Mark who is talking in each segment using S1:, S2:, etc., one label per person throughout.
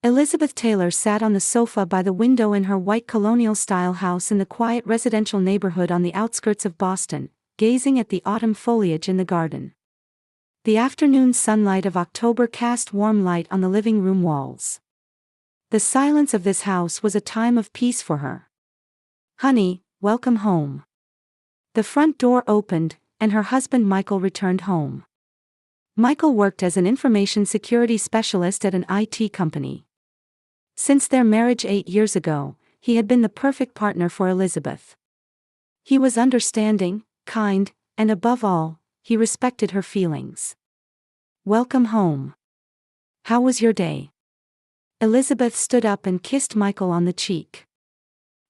S1: Elizabeth Taylor sat on the sofa by the window in her white colonial-style house in the quiet residential neighborhood on the outskirts of Boston, gazing at the autumn foliage in the garden. The afternoon sunlight of October cast warm light on the living room walls. The silence of this house was a time of peace for her. "Honey, welcome home." The front door opened, and her husband Michael returned home. Michael worked as an information security specialist at an IT company. Since their marriage 8 years ago, he had been the perfect partner for Elizabeth. He was understanding, kind, and above all, he respected her feelings. "Welcome home. How was your day?" Elizabeth stood up and kissed Michael on the cheek.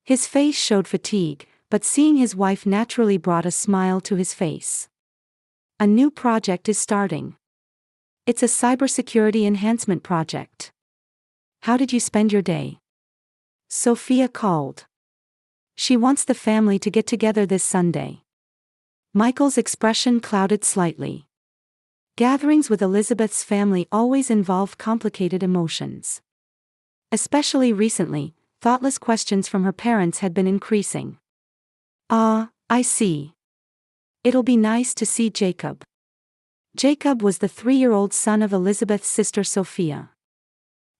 S1: His face showed fatigue, but seeing his wife naturally brought a smile to his face. "A new project is starting. It's a cybersecurity enhancement project. How did you spend your day?" Sophia called. "She wants the family to get together this Sunday." Michael's expression clouded slightly. Gatherings with Elizabeth's family always involve complicated emotions. Especially recently, thoughtless questions from her parents had been increasing. "Ah, I see. It'll be nice to see Jacob." Jacob was the 3-year-old son of Elizabeth's sister Sophia.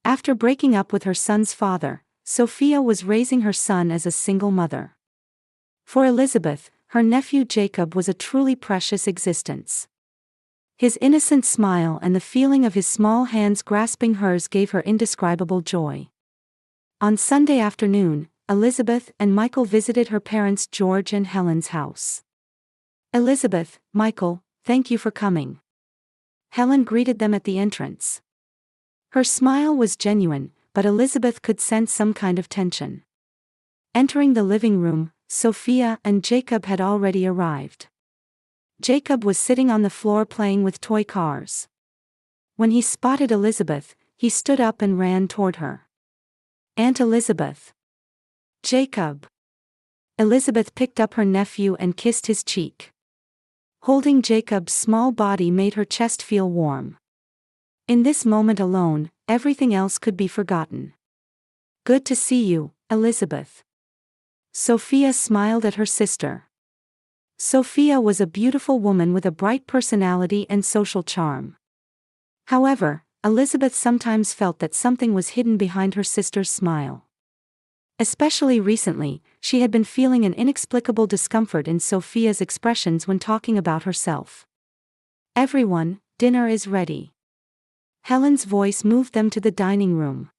S1: After breaking up with her son's father, Sophia was raising her son as a single mother. For Elizabeth, her nephew Jacob was a truly precious existence. His innocent smile and the feeling of his small hands grasping hers gave her indescribable joy. On Sunday afternoon, Elizabeth and Michael visited her parents' George and Helen's house. "Elizabeth, Michael, thank you for coming." Helen greeted them at the entrance. Her smile was genuine, but Elizabeth could sense some kind of tension. Entering the living room, Sophia and Jacob had already arrived. Jacob was sitting on the floor playing with toy cars. When he spotted Elizabeth, he stood up and ran toward her. "Aunt Elizabeth." "Jacob." Elizabeth picked up her nephew and kissed his cheek. Holding Jacob's small body made her chest feel warm. In this moment alone, everything else could be forgotten. "Good to see you, Elizabeth." Sophia smiled at her sister. Sophia was a beautiful woman with a bright personality and social charm. However, Elizabeth sometimes felt that something was hidden behind her sister's smile. Especially recently, she had been feeling an inexplicable discomfort in Sophia's expressions when talking about herself. "Everyone, dinner is ready." Helen's voice moved them to the dining room.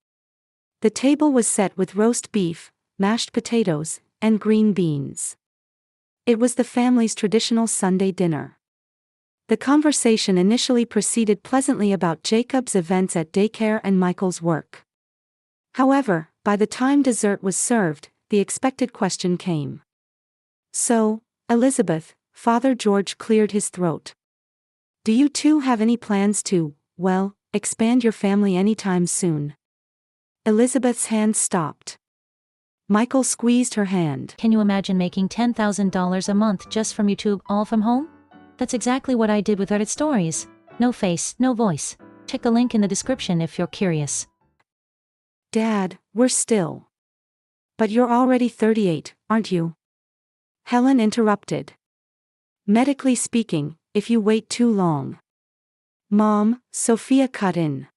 S1: The table was set with roast beef, mashed potatoes, and green beans. It was the family's traditional Sunday dinner. The conversation initially proceeded pleasantly about Jacob's events at daycare and Michael's work. However, by the time dessert was served, the expected question came. "So, Elizabeth," Father George cleared his throat. "Do you two have any plans to, expand your family anytime soon?" Elizabeth's hand stopped. Michael squeezed her hand.
S2: "Can you imagine making $10,000 a month just from YouTube, all from home? That's exactly what I did with Reddit Stories. No face, no voice. Check the link in the description if you're curious."
S1: "Dad, we're still." "But you're already 38, aren't you?" Helen interrupted. "Medically speaking, if you wait too long." "Mom," Sophia cut in.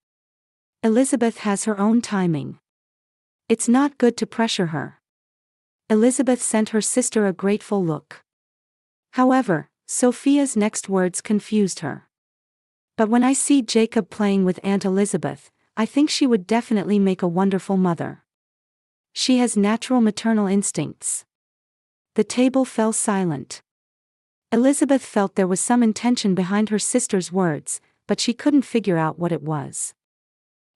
S1: "Elizabeth has her own timing. It's not good to pressure her." Elizabeth sent her sister a grateful look. However, Sophia's next words confused her. "But when I see Jacob playing with Aunt Elizabeth, I think she would definitely make a wonderful mother. She has natural maternal instincts." The table fell silent. Elizabeth felt there was some intention behind her sister's words, but she couldn't figure out what it was.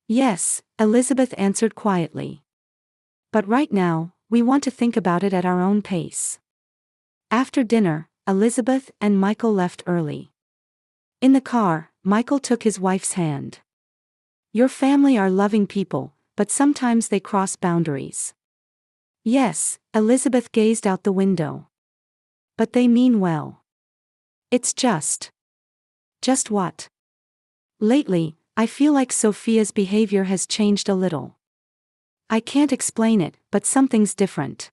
S1: "Yes," Elizabeth answered quietly. "But right now, we want to think about it at our own pace." After dinner, Elizabeth and Michael left early. In the car, Michael took his wife's hand. "Your family are loving people, but sometimes they cross boundaries." "Yes," Elizabeth gazed out the window. "But they mean well." "It's just." "Just what?" "Lately, I feel like Sophia's behavior has changed a little. I can't explain it, but something's different.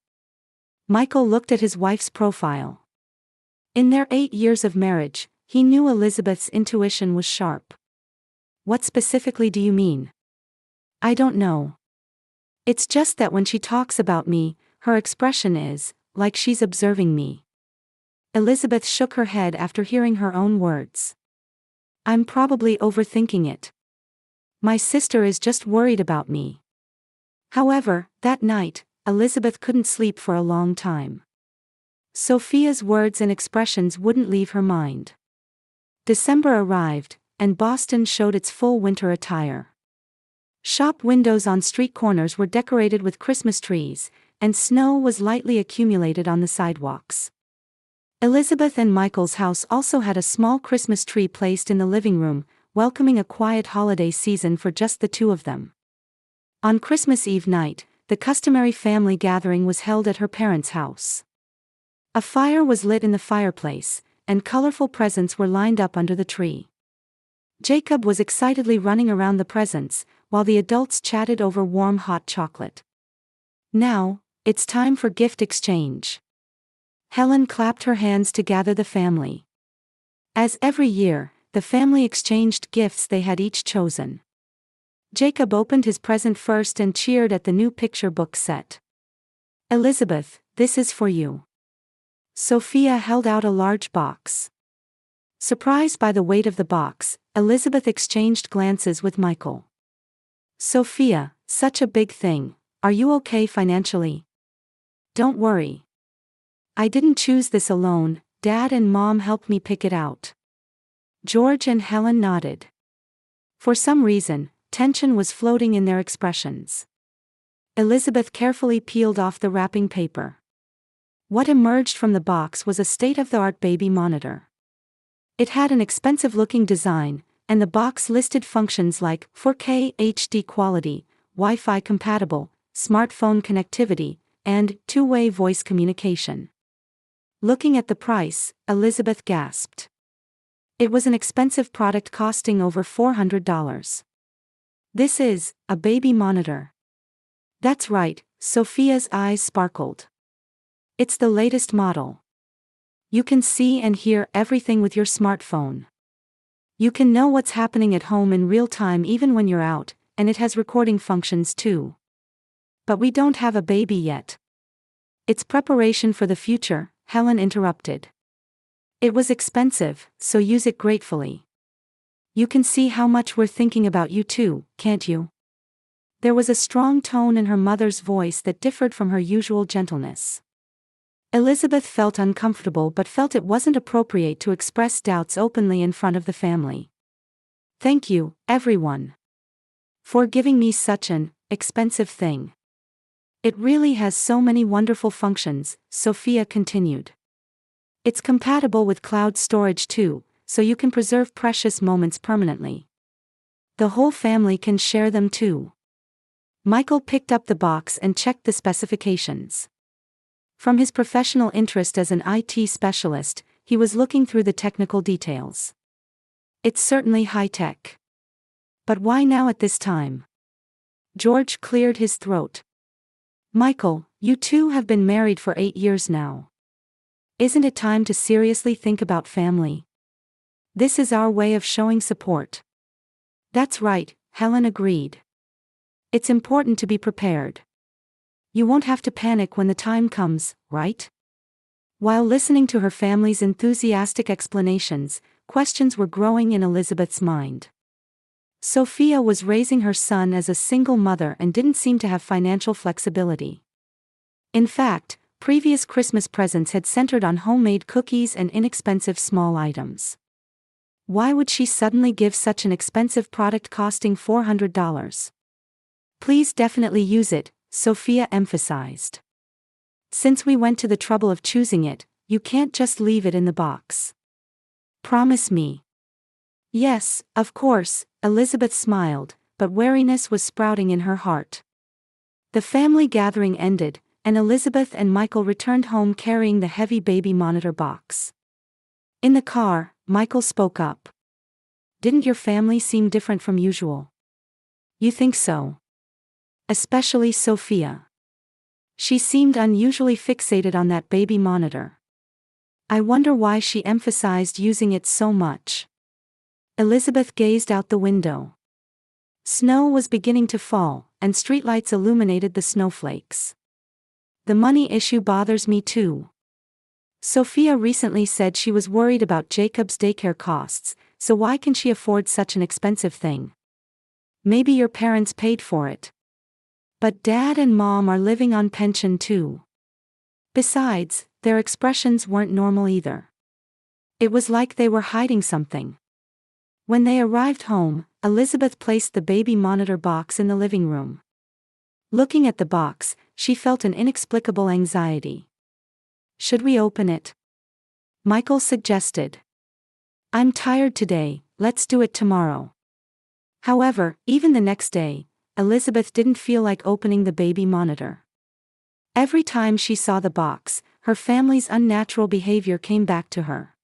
S1: Michael looked at his wife's profile. In their 8 years of marriage, he knew Elizabeth's intuition was sharp. What specifically do you mean? I don't know. It's just that when she talks about me, her expression is, like she's observing me. Elizabeth shook her head after hearing her own words. I'm probably overthinking it. My sister is just worried about me. However, that night, Elizabeth couldn't sleep for a long time. Sophia's words and expressions wouldn't leave her mind. December arrived, and Boston showed its full winter attire. Shop windows on street corners were decorated with Christmas trees, and snow was lightly accumulated on the sidewalks. Elizabeth and Michael's house also had a small Christmas tree placed in the living room, welcoming a quiet holiday season for just the two of them. On Christmas Eve night, the customary family gathering was held at her parents' house. A fire was lit in the fireplace, and colorful presents were lined up under the tree. Jacob was excitedly running around the presents, while the adults chatted over warm hot chocolate. Now, it's time for gift exchange. Helen clapped her hands to gather the family. As every year, the family exchanged gifts they had each chosen. Jacob opened his present first and cheered at the new picture book set. Elizabeth, this is for you. Sophia held out a large box. Surprised by the weight of the box, Elizabeth exchanged glances with Michael. Sophia, such a big thing, are you okay financially? Don't worry. I didn't choose this alone, Dad and Mom helped me pick it out. George and Helen nodded. For some reason, tension was floating in their expressions. Elizabeth carefully peeled off the wrapping paper. What emerged from the box was a state-of-the-art baby monitor. It had an expensive-looking design, and the box listed functions like 4K HD quality, Wi-Fi compatible, smartphone connectivity, and two-way voice communication. Looking at the price, Elizabeth gasped. It was an expensive product costing over $400. This is a baby monitor. That's right, Sophia's eyes sparkled. It's the latest model. You can see and hear everything with your smartphone. You can know what's happening at home in real time even when you're out, and it has recording functions too. But we don't have a baby yet. It's preparation for the future, Helen interrupted. It was expensive, so use it gratefully. You can see how much we're thinking about you too, can't you? There was a strong tone in her mother's voice that differed from her usual gentleness. Elizabeth felt uncomfortable but felt it wasn't appropriate to express doubts openly in front of the family. Thank you, everyone, for giving me such an expensive thing. It really has so many wonderful functions, Sophia continued. It's compatible with cloud storage too, so you can preserve precious moments permanently. The whole family can share them too. Michael picked up the box and checked the specifications. From his professional interest as an IT specialist, he was looking through the technical details. It's certainly high-tech. But why now at this time? George cleared his throat. Michael, you two have been married for 8 years now. Isn't it time to seriously think about family? This is our way of showing support. That's right, Helen agreed. It's important to be prepared. You won't have to panic when the time comes, right? While listening to her family's enthusiastic explanations, questions were growing in Elizabeth's mind. Sophia was raising her son as a single mother and didn't seem to have financial flexibility. In fact, previous Christmas presents had centered on homemade cookies and inexpensive small items. Why would she suddenly give such an expensive product costing $400? Please definitely use it, Sophia emphasized. Since we went to the trouble of choosing it, you can't just leave it in the box. Promise me. Yes, of course, Elizabeth smiled, but wariness was sprouting in her heart. The family gathering ended, and Elizabeth and Michael returned home carrying the heavy baby monitor box. In the car, Michael spoke up. didn't your family seem different from usual? You think so? Especially Sophia. She seemed unusually fixated on that baby monitor. I wonder why she emphasized using it so much. Elizabeth gazed out the window. Snow was beginning to fall, and streetlights illuminated the snowflakes. The money issue bothers me too. Sophia recently said she was worried about Jacob's daycare costs, so why can she afford such an expensive thing? Maybe your parents paid for it. But Dad and Mom are living on pension too. Besides, their expressions weren't normal either. It was like they were hiding something. When they arrived home, Elizabeth placed the baby monitor box in the living room. Looking at the box, she felt an inexplicable anxiety. Should we open it? Michael suggested. I'm tired today, let's do it tomorrow. However, even the next day, Elizabeth didn't feel like opening the baby monitor. Every time she saw the box, her family's unnatural behavior came back to her.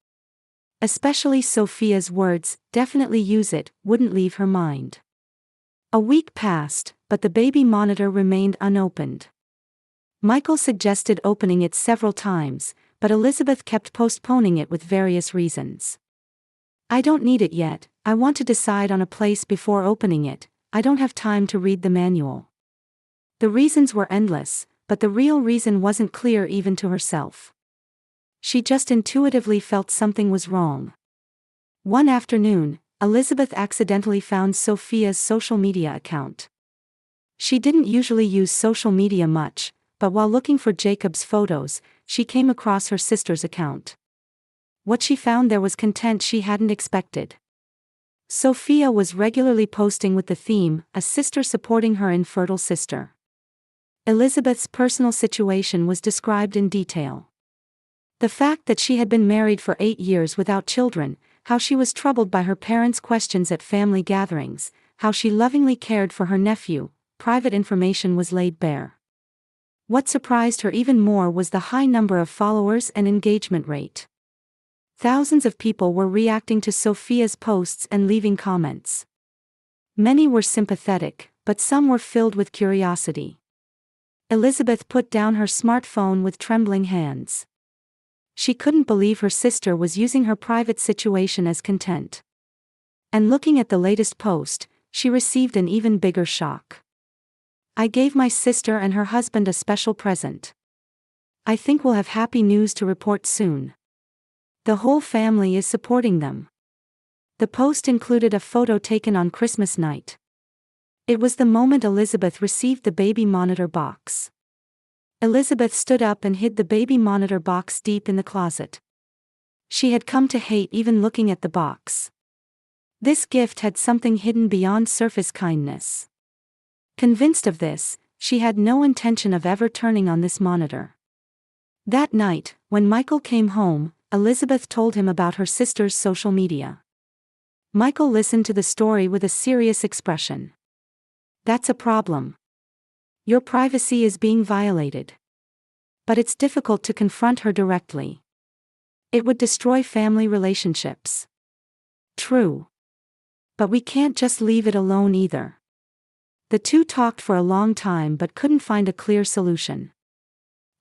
S1: Especially Sophia's words, "definitely use it," wouldn't leave her mind. A week passed, but the baby monitor remained unopened. Michael suggested opening it several times, but Elizabeth kept postponing it with various reasons. I don't need it yet, I want to decide on a place before opening it, I don't have time to read the manual. The reasons were endless, but the real reason wasn't clear even to herself. She just intuitively felt something was wrong. One afternoon, Elizabeth accidentally found Sophia's social media account. She didn't usually use social media much, but while looking for Jacob's photos, she came across her sister's account. What she found there was content she hadn't expected. Sophia was regularly posting with the theme, "A sister supporting her infertile sister." Elizabeth's personal situation was described in detail. The fact that she had been married for 8 years without children, how she was troubled by her parents' questions at family gatherings, how she lovingly cared for her nephew, private information was laid bare. What surprised her even more was the high number of followers and engagement rate. Thousands of people were reacting to Sophia's posts and leaving comments. Many were sympathetic, but some were filled with curiosity. Elizabeth put down her smartphone with trembling hands. She couldn't believe her sister was using her private situation as content. And looking at the latest post, she received an even bigger shock. "I gave my sister and her husband a special present. I think we'll have happy news to report soon. The whole family is supporting them." The post included a photo taken on Christmas night. It was the moment Elizabeth received the baby monitor box. Elizabeth stood up and hid the baby monitor box deep in the closet. She had come to hate even looking at the box. This gift had something hidden beyond surface kindness. Convinced of this, she had no intention of ever turning on this monitor. That night, when Michael came home, Elizabeth told him about her sister's social media. Michael listened to the story with a serious expression. "That's a problem. Your privacy is being violated. But it's difficult to confront her directly. It would destroy family relationships." "True. But we can't just leave it alone either." The two talked for a long time but couldn't find a clear solution.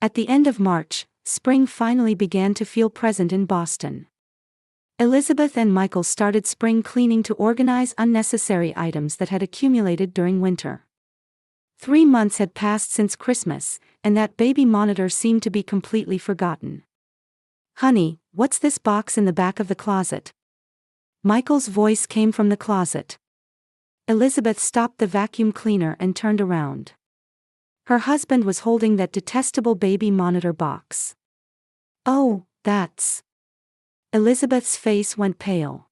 S1: At the end of March, spring finally began to feel present in Boston. Elizabeth and Michael started spring cleaning to organize unnecessary items that had accumulated during winter. 3 months had passed since Christmas, and that baby monitor seemed to be completely forgotten. "Honey, what's this box in the back of the closet?" Michael's voice came from the closet. Elizabeth stopped the vacuum cleaner and turned around. Her husband was holding that detestable baby monitor box. "Oh, that's..." Elizabeth's face went pale.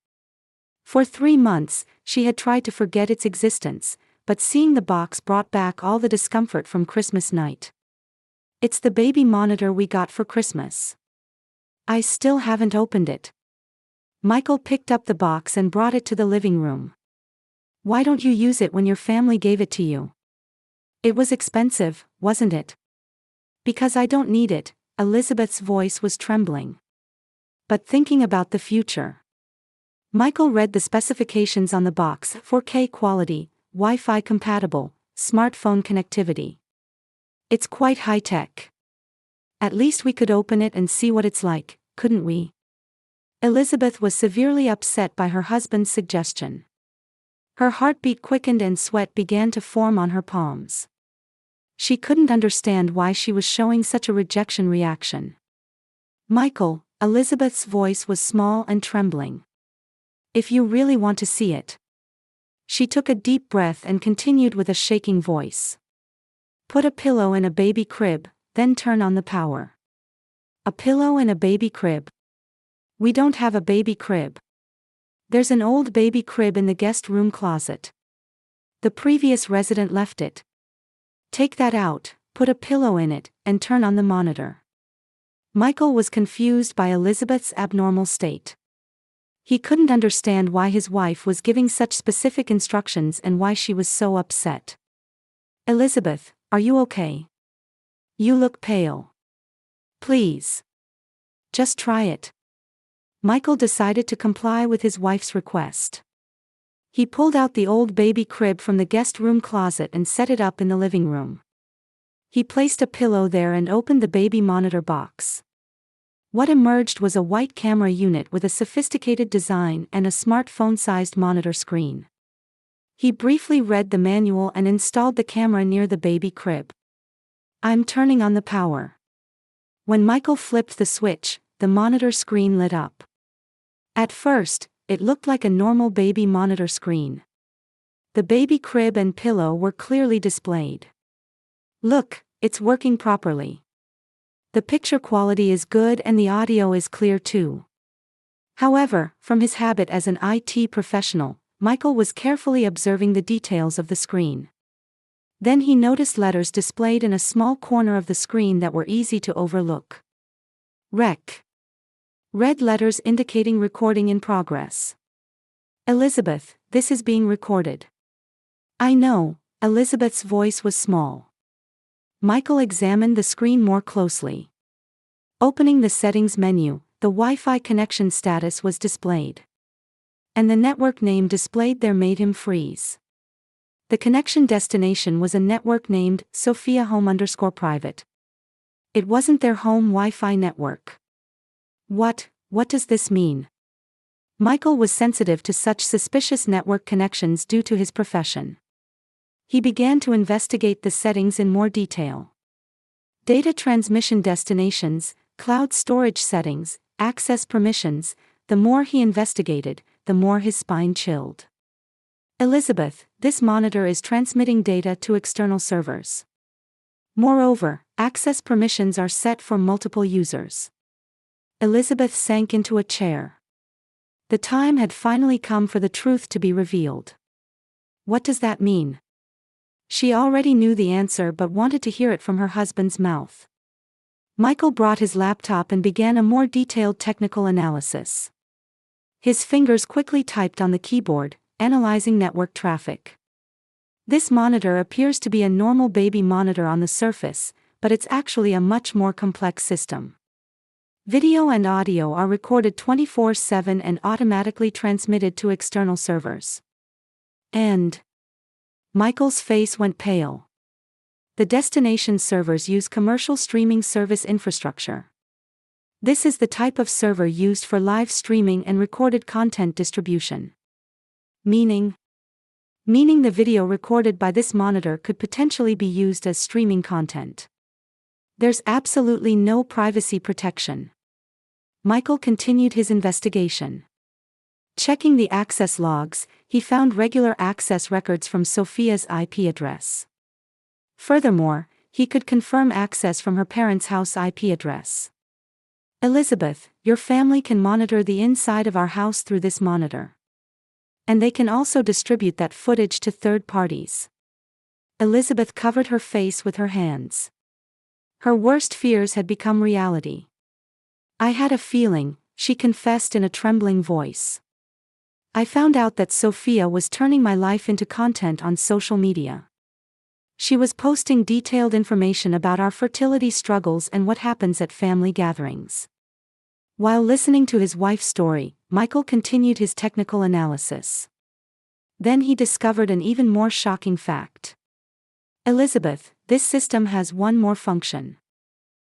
S1: For 3 months, she had tried to forget its existence, but seeing the box brought back all the discomfort from Christmas night. "It's the baby monitor we got for Christmas. I still haven't opened it." Michael picked up the box and brought it to the living room. "Why don't you use it when your family gave it to you?" "It was expensive, wasn't it?" "Because I don't need it," Elizabeth's voice was trembling. "But thinking about the future." Michael read the specifications on the box: 4K quality, Wi-Fi compatible, smartphone connectivity. It's quite high-tech. At least we could open it and see what it's like, couldn't we? Elizabeth was severely upset by her husband's suggestion. Her heartbeat quickened and sweat began to form on her palms. She couldn't understand why she was showing such a rejection reaction. Michael, Elizabeth's voice was small and trembling. If you really want to see it. She took a deep breath and continued with a shaking voice. Put a pillow in a baby crib, then turn on the power. A pillow in a baby crib? We don't have a baby crib. There's an old baby crib in the guest room closet. The previous resident left it. Take that out, put a pillow in it, and turn on the monitor. Michael was confused by Elizabeth's abnormal state. He couldn't understand why his wife was giving such specific instructions and why she was so upset. Elizabeth, are you okay? You look pale. Please. Just try it. Michael decided to comply with his wife's request. He pulled out the old baby crib from the guest room closet and set it up in the living room. He placed a pillow there and opened the baby monitor box. What emerged was a white camera unit with a sophisticated design and a smartphone-sized monitor screen. He briefly read the manual and installed the camera near the baby crib. I'm turning on the power. When Michael flipped the switch, the monitor screen lit up. At first, it looked like a normal baby monitor screen. The baby crib and pillow were clearly displayed. Look, it's working properly. The picture quality is good and the audio is clear too. However, from his habit as an IT professional, Michael was carefully observing the details of the screen. Then he noticed letters displayed in a small corner of the screen that were easy to overlook. Rec. Red letters indicating recording in progress. Elizabeth, this is being recorded. I know, Elizabeth's voice was small. Michael examined the screen more closely. Opening the settings menu, the Wi-Fi connection status was displayed. And the network name displayed there made him freeze. The connection destination was a network named Sophia Home_private. It wasn't their home Wi-Fi network. What does this mean? Michael was sensitive to such suspicious network connections due to his profession. He began to investigate the settings in more detail. Data transmission destinations, cloud storage settings, access permissions. The more he investigated, the more his spine chilled. Elizabeth, this monitor is transmitting data to external servers. Moreover, access permissions are set for multiple users. Elizabeth sank into a chair. The time had finally come for the truth to be revealed. What does that mean? She already knew the answer but wanted to hear it from her husband's mouth. Michael brought his laptop and began a more detailed technical analysis. His fingers quickly typed on the keyboard, analyzing network traffic. This monitor appears to be a normal baby monitor on the surface, but it's actually a much more complex system. Video and audio are recorded 24/7 and automatically transmitted to external servers. And Michael's face went pale. The destination servers use commercial streaming service infrastructure. This is the type of server used for live streaming and recorded content distribution. Meaning the video recorded by this monitor could potentially be used as streaming content. There's absolutely no privacy protection. Michael continued his investigation. Checking the access logs, he found regular access records from Sophia's IP address. Furthermore, he could confirm access from her parents' house IP address. Elizabeth, your family can monitor the inside of our house through this monitor. And they can also distribute that footage to third parties. Elizabeth covered her face with her hands. Her worst fears had become reality. I had a feeling, she confessed in a trembling voice. I found out that Sophia was turning my life into content on social media. She was posting detailed information about our fertility struggles and what happens at family gatherings. While listening to his wife's story, Michael continued his technical analysis. Then he discovered an even more shocking fact. Elizabeth, this system has one more function.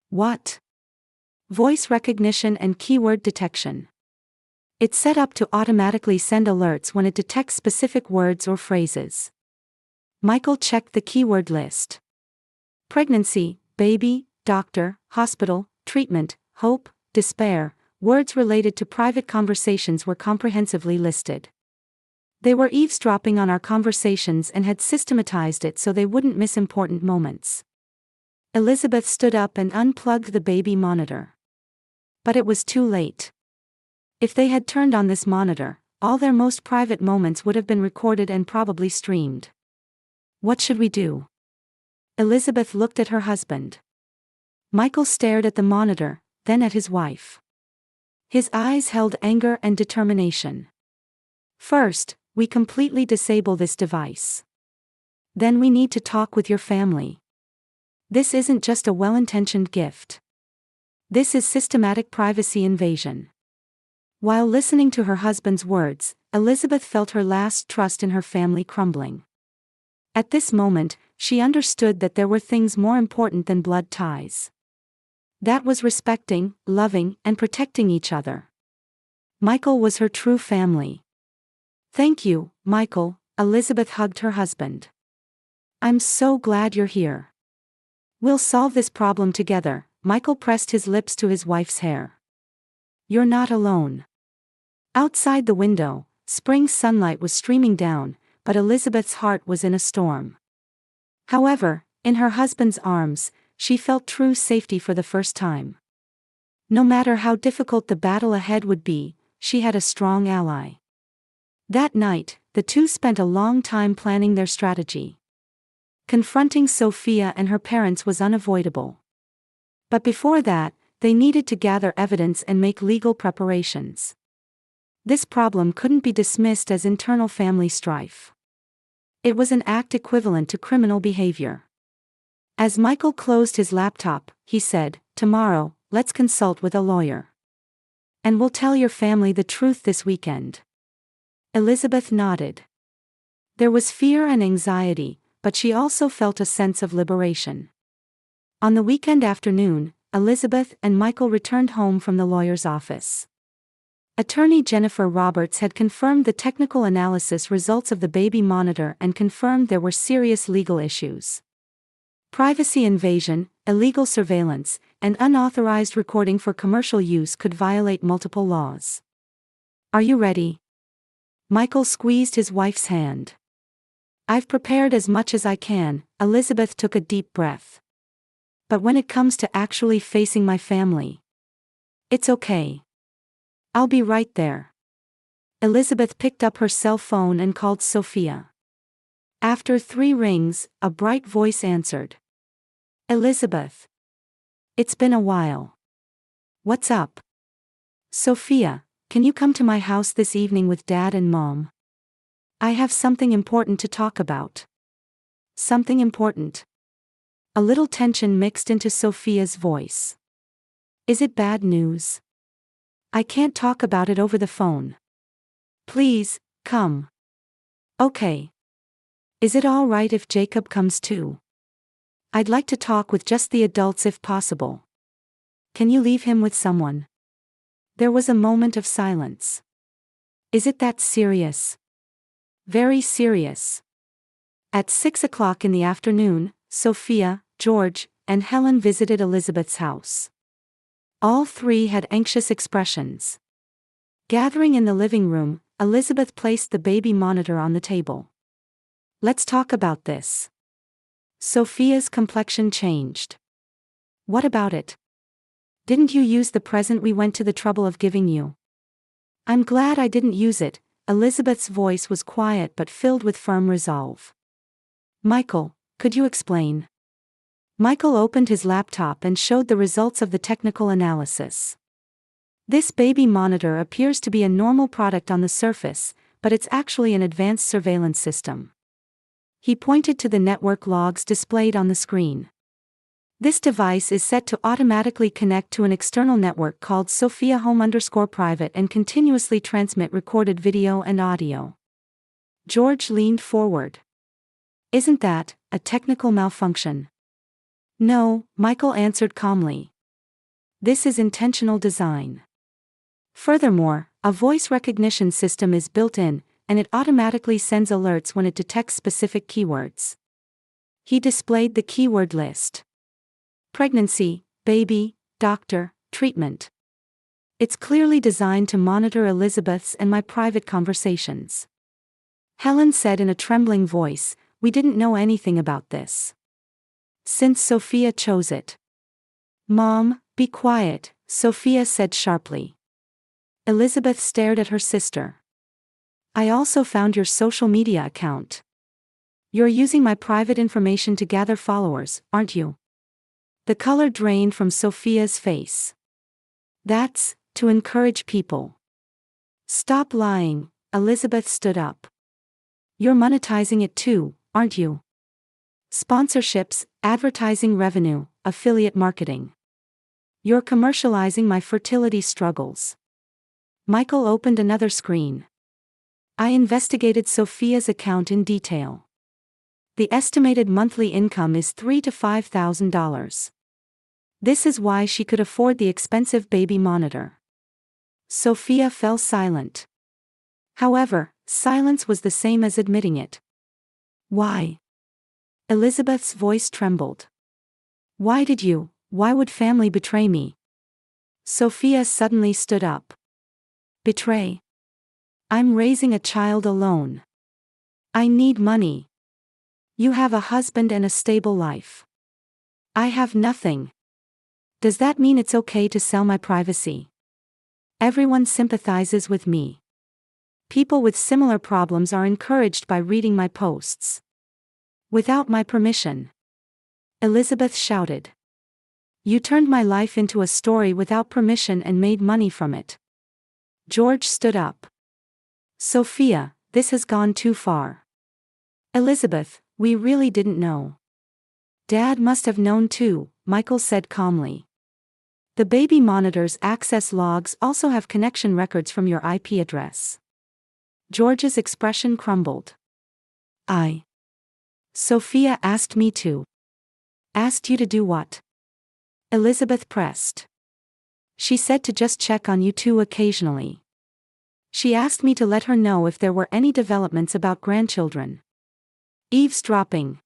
S1: What? Voice recognition and keyword detection. It's set up to automatically send alerts when it detects specific words or phrases. Michael checked the keyword list. Pregnancy, baby, doctor, hospital, treatment, hope, despair. Words related to private conversations were comprehensively listed. They were eavesdropping on our conversations and had systematized it so they wouldn't miss important moments. Elizabeth stood up and unplugged the baby monitor. But it was too late. If they had turned on this monitor, all their most private moments would have been recorded and probably streamed. What should we do? Elizabeth looked at her husband. Michael stared at the monitor, then at his wife. His eyes held anger and determination. First, we completely disable this device. Then we need to talk with your family. This isn't just a well-intentioned gift. This is systematic privacy invasion. While listening to her husband's words, Elizabeth felt her last trust in her family crumbling. At this moment, she understood that there were things more important than blood ties. That was respecting, loving, and protecting each other. Michael was her true family. Thank you, Michael, Elizabeth hugged her husband. I'm so glad you're here. We'll solve this problem together. Michael pressed his lips to his wife's hair. You're not alone. Outside the window, spring sunlight was streaming down, but Elizabeth's heart was in a storm. However, in her husband's arms, she felt true safety for the first time. No matter how difficult the battle ahead would be, she had a strong ally. That night, the two spent a long time planning their strategy. Confronting Sophia and her parents was unavoidable. But before that, they needed to gather evidence and make legal preparations. This problem couldn't be dismissed as internal family strife. It was an act equivalent to criminal behavior. As Michael closed his laptop, he said, "Tomorrow, let's consult with a lawyer. And we'll tell your family the truth this weekend." Elizabeth nodded. There was fear and anxiety, but she also felt a sense of liberation. On the weekend afternoon, Elizabeth and Michael returned home from the lawyer's office. Attorney Jennifer Roberts had confirmed the technical analysis results of the baby monitor and confirmed there were serious legal issues. Privacy invasion, illegal surveillance, and unauthorized recording for commercial use could violate multiple laws. Are you ready? Michael squeezed his wife's hand. I've prepared as much as I can. Elizabeth took a deep breath. But when it comes to actually facing my family, it's okay. I'll be right there. Elizabeth picked up her cell phone and called Sophia. After 3 rings, a bright voice answered. Elizabeth. It's been a while. What's up? Sophia, can you come to my house this evening with Dad and Mom? I have something important to talk about. Something important. A little tension mixed into Sophia's voice. Is it bad news? I can't talk about it over the phone. Please, come. Okay. Is it all right if Jacob comes too? I'd like to talk with just the adults if possible. Can you leave him with someone? There was a moment of silence. Is it that serious? Very serious. At 6 o'clock in the afternoon, Sophia, George, and Helen visited Elizabeth's house. All 3 had anxious expressions. Gathering in the living room, Elizabeth placed the baby monitor on the table. Let's talk about this. Sophia's complexion changed. What about it? Didn't you use the present we went to the trouble of giving you? I'm glad I didn't use it. Elizabeth's voice was quiet but filled with firm resolve. Michael, could you explain? Michael opened his laptop and showed the results of the technical analysis. This baby monitor appears to be a normal product on the surface, but it's actually an advanced surveillance system. He pointed to the network logs displayed on the screen. This device is set to automatically connect to an external network called Sophia Home_Private and continuously transmit recorded video and audio. George leaned forward. Isn't that a technical malfunction? No, Michael answered calmly. This is intentional design. Furthermore, a voice recognition system is built in, and it automatically sends alerts when it detects specific keywords. He displayed the keyword list. Pregnancy, baby, doctor, treatment. It's clearly designed to monitor Elizabeth's and my private conversations. Helen said in a trembling voice, "We didn't know anything about this. Since Sophia chose it." "Mom, be quiet," Sophia said sharply. Elizabeth stared at her sister. "I also found your social media account. You're using my private information to gather followers, aren't you?" The color drained from Sophia's face. "That's to encourage people." "Stop lying," Elizabeth stood up. "You're monetizing it too, aren't you? Sponsorships, advertising revenue, affiliate marketing. You're commercializing my fertility struggles." Michael opened another screen. "I investigated Sophia's account in detail. The estimated monthly income is $3,000 to $5,000. This is why she could afford the expensive baby monitor." Sophia fell silent. However, silence was the same as admitting it. "Why?" Elizabeth's voice trembled. Why would family betray me?" Sophia suddenly stood up. "Betray? I'm raising a child alone. I need money. You have a husband and a stable life. I have nothing. Does that mean it's okay to sell my privacy? Everyone sympathizes with me. People with similar problems are encouraged by reading my posts. Without my permission." Elizabeth shouted. "You turned my life into a story without permission and made money from it." George stood up. "Sophia, this has gone too far." "Elizabeth, we really didn't know." "Dad must have known too," Michael said calmly. "The baby monitor's access logs also have connection records from your IP address." George's expression crumbled. Sophia asked me to." "Asked you to do what?" Elizabeth pressed. "She said to just check on you two occasionally. She asked me to let her know if there were any developments about grandchildren." "Eavesdropping."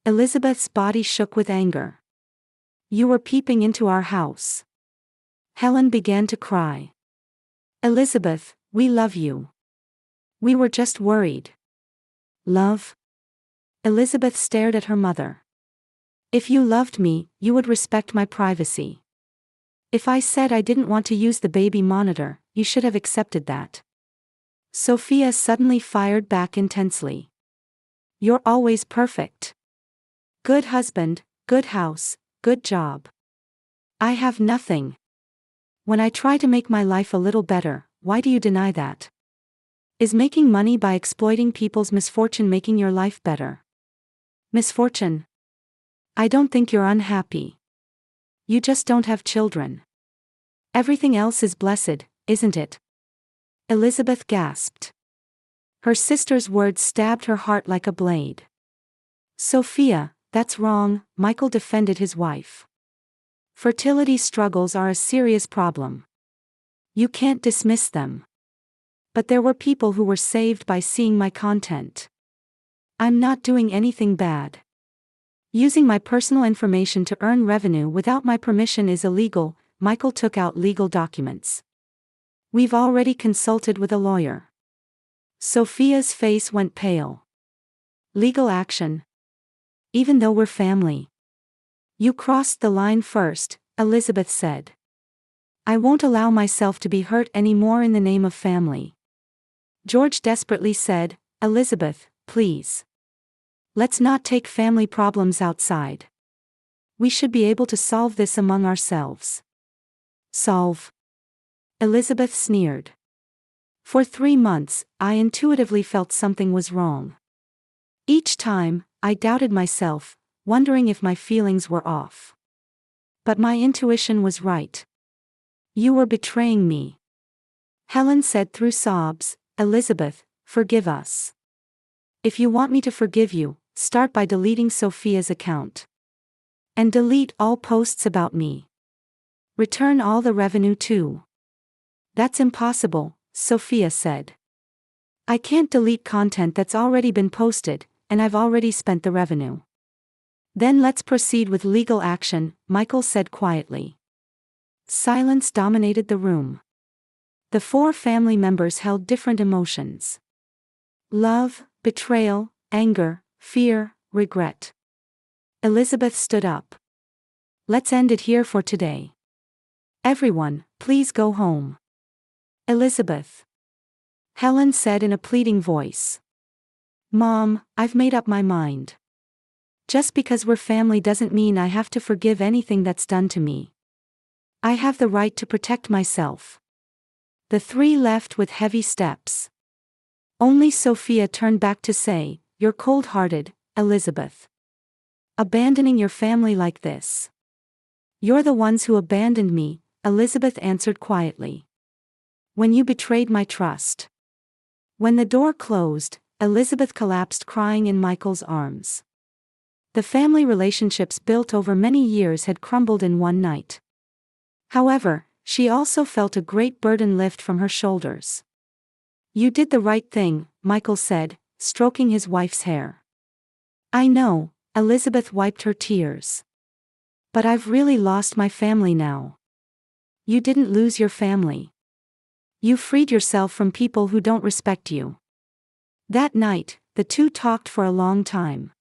S1: Elizabeth's body shook with anger. "You were peeping into our house." Helen began to cry. "Elizabeth, we love you. We were just worried." "Love?" Elizabeth stared at her mother. "If you loved me, you would respect my privacy. If I said I didn't want to use the baby monitor, you should have accepted that." Sophia suddenly fired back intensely. "You're always perfect. Good husband, good house, good job. I have nothing. When I try to make my life a little better, why do you deny that? Is making money by exploiting people's misfortune making your life better? Misfortune? I don't think you're unhappy. You just don't have children. Everything else is blessed, isn't it?" Elizabeth gasped. Her sister's words stabbed her heart like a blade. "Sophia, that's wrong," Michael defended his wife. "Fertility struggles are a serious problem. You can't dismiss them. But there were people who were saved by seeing my content. I'm not doing anything bad. Using my personal information to earn revenue without my permission is illegal." Michael took out legal documents. "We've already consulted with a lawyer." Sophia's face went pale. "Legal action? Even though we're family?" "You crossed the line first," Elizabeth said. "I won't allow myself to be hurt anymore in the name of family." George desperately said, "Elizabeth, please. Let's not take family problems outside. We should be able to solve this among ourselves." "Solve?" Elizabeth sneered. "For 3 months, I intuitively felt something was wrong. Each time, I doubted myself, wondering if my feelings were off. But my intuition was right. You were betraying me. Helen said through sobs, Elizabeth, forgive us. If you want me to forgive you, start by deleting Sophia's account. And delete all posts about me. Return all the revenue too. That's impossible, Sophia said. I can't delete content that's already been posted, and I've already spent the revenue. Then let's proceed with legal action, Michael said quietly. Silence dominated the room. The four family members held different emotions. Love, betrayal, anger, fear, regret. Elizabeth stood up. Let's end it here for today. Everyone, please go home. Elizabeth. Helen said in a pleading voice. Mom, I've made up my mind. Just because we're family doesn't mean I have to forgive anything that's done to me. I have the right to protect myself. The three left with heavy steps. Only Sophia turned back to say, You're cold-hearted, Elizabeth. Abandoning your family like this. You're the ones who abandoned me, Elizabeth answered quietly. When you betrayed my trust. When the door closed, Elizabeth collapsed crying in Michael's arms. The family relationships built over many years had crumbled in one night. However, she also felt a great burden lift from her shoulders. You did the right thing, Michael said, stroking his wife's hair. I know, Elizabeth wiped her tears. But I've really lost my family now. You didn't lose your family. You freed yourself from people who don't respect you. That night, the two talked for a long time.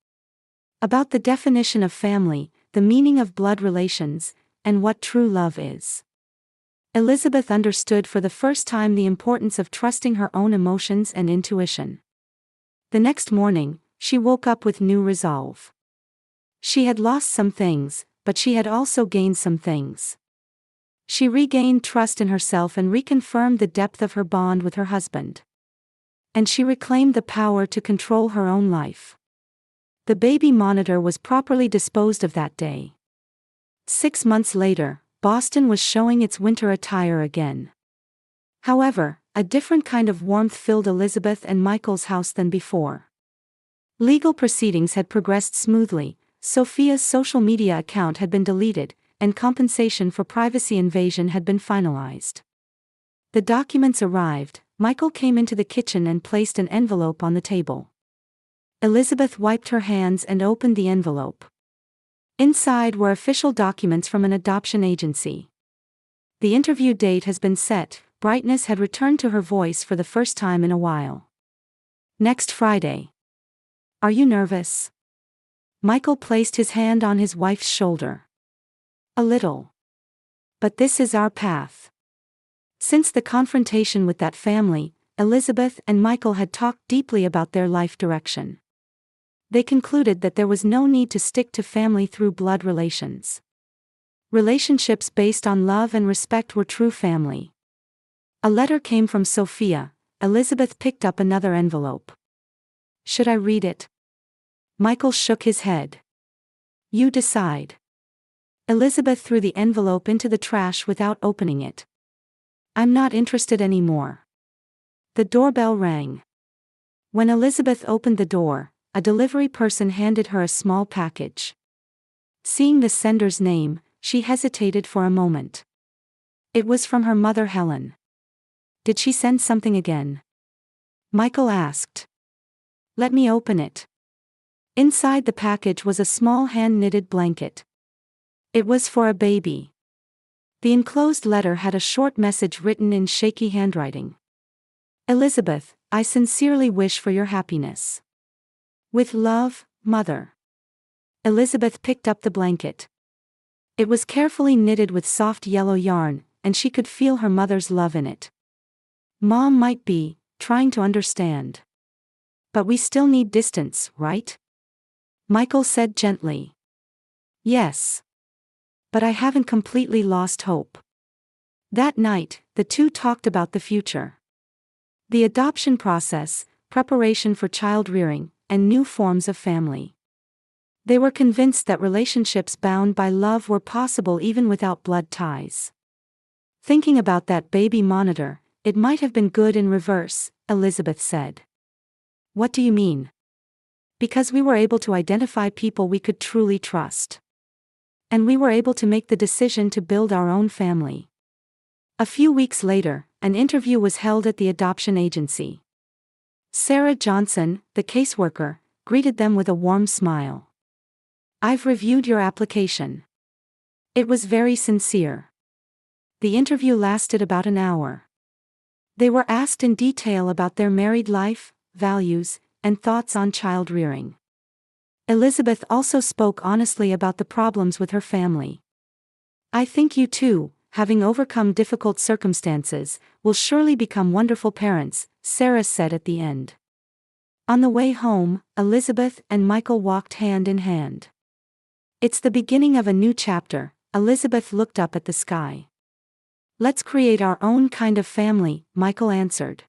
S1: About the definition of family, the meaning of blood relations, and what true love is. Elizabeth understood for the first time the importance of trusting her own emotions and intuition. The next morning, she woke up with new resolve. She had lost some things, but she had also gained some things. She regained trust in herself and reconfirmed the depth of her bond with her husband. And she reclaimed the power to control her own life. The baby monitor was properly disposed of that day. 6 months later, Boston was showing its winter attire again. However, a different kind of warmth filled Elizabeth and Michael's house than before. Legal proceedings had progressed smoothly, Sophia's social media account had been deleted, and compensation for privacy invasion had been finalized. The documents arrived, Michael came into the kitchen and placed an envelope on the table. Elizabeth wiped her hands and opened the envelope. Inside were official documents from an adoption agency. The interview date has been set, brightness had returned to her voice for the first time in a while. Next Friday. Are you nervous? Michael placed his hand on his wife's shoulder. A little. But this is our path. Since the confrontation with that family, Elizabeth and Michael had talked deeply about their life direction. They concluded that there was no need to stick to family through blood relations. Relationships based on love and respect were true family. A letter came from Sophia. Elizabeth picked up another envelope. Should I read it? Michael shook his head. You decide. Elizabeth threw the envelope into the trash without opening it. I'm not interested anymore. The doorbell rang. When Elizabeth opened the door, a delivery person handed her a small package. Seeing the sender's name, she hesitated for a moment. It was from her mother Helen. Did she send something again? Michael asked. Let me open it. Inside the package was a small hand-knitted blanket. It was for a baby. The enclosed letter had a short message written in shaky handwriting. Elizabeth, I sincerely wish for your happiness. With love, Mother. Elizabeth picked up the blanket. It was carefully knitted with soft yellow yarn, and she could feel her mother's love in it. Mom might be trying to understand. But we still need distance, right? Michael said gently. Yes. But I haven't completely lost hope. That night, the two talked about the future. The adoption process, preparation for child rearing, and new forms of family. They were convinced that relationships bound by love were possible even without blood ties. Thinking about that baby monitor, it might have been good in reverse, Elizabeth said. What do you mean? Because we were able to identify people we could truly trust. And we were able to make the decision to build our own family. A few weeks later, an interview was held at the adoption agency. Sarah Johnson, the caseworker, greeted them with a warm smile. I've reviewed your application. It was very sincere. The interview lasted about an hour. They were asked in detail about their married life, values, and thoughts on child rearing. Elizabeth also spoke honestly about the problems with her family. I think you too, having overcome difficult circumstances, will surely become wonderful parents, Sarah said at the end. On the way home, Elizabeth and Michael walked hand in hand. It's the beginning of a new chapter, Elizabeth looked up at the sky. Let's create our own kind of family, Michael answered.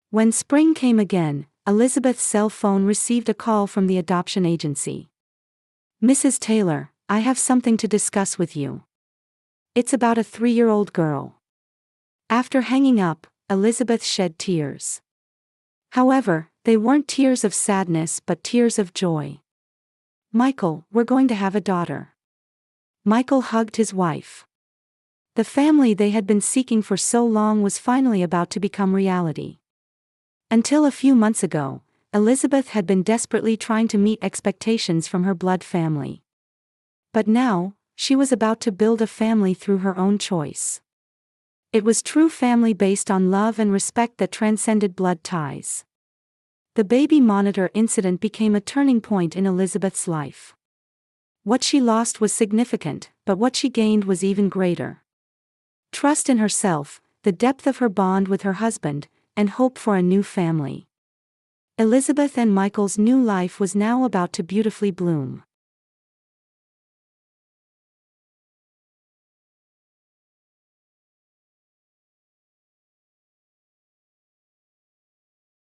S1: When spring came again, Elizabeth's cell phone received a call from the adoption agency. Mrs. Taylor, I have something to discuss with you. It's about a 3-year-old girl. After hanging up, Elizabeth shed tears. However, they weren't tears of sadness but tears of joy. Michael, we're going to have a daughter. Michael hugged his wife. The family they had been seeking for so long was finally about to become reality. Until a few months ago, Elizabeth had been desperately trying to meet expectations from her blood family. But now, she was about to build a family through her own choice. It was true family based on love and respect that transcended blood ties. The baby monitor incident became a turning point in Elizabeth's life. What she lost was significant, but what she gained was even greater. Trust in herself, the depth of her bond with her husband, and hope for a new family. Elizabeth and Michael's new life was now about to beautifully bloom.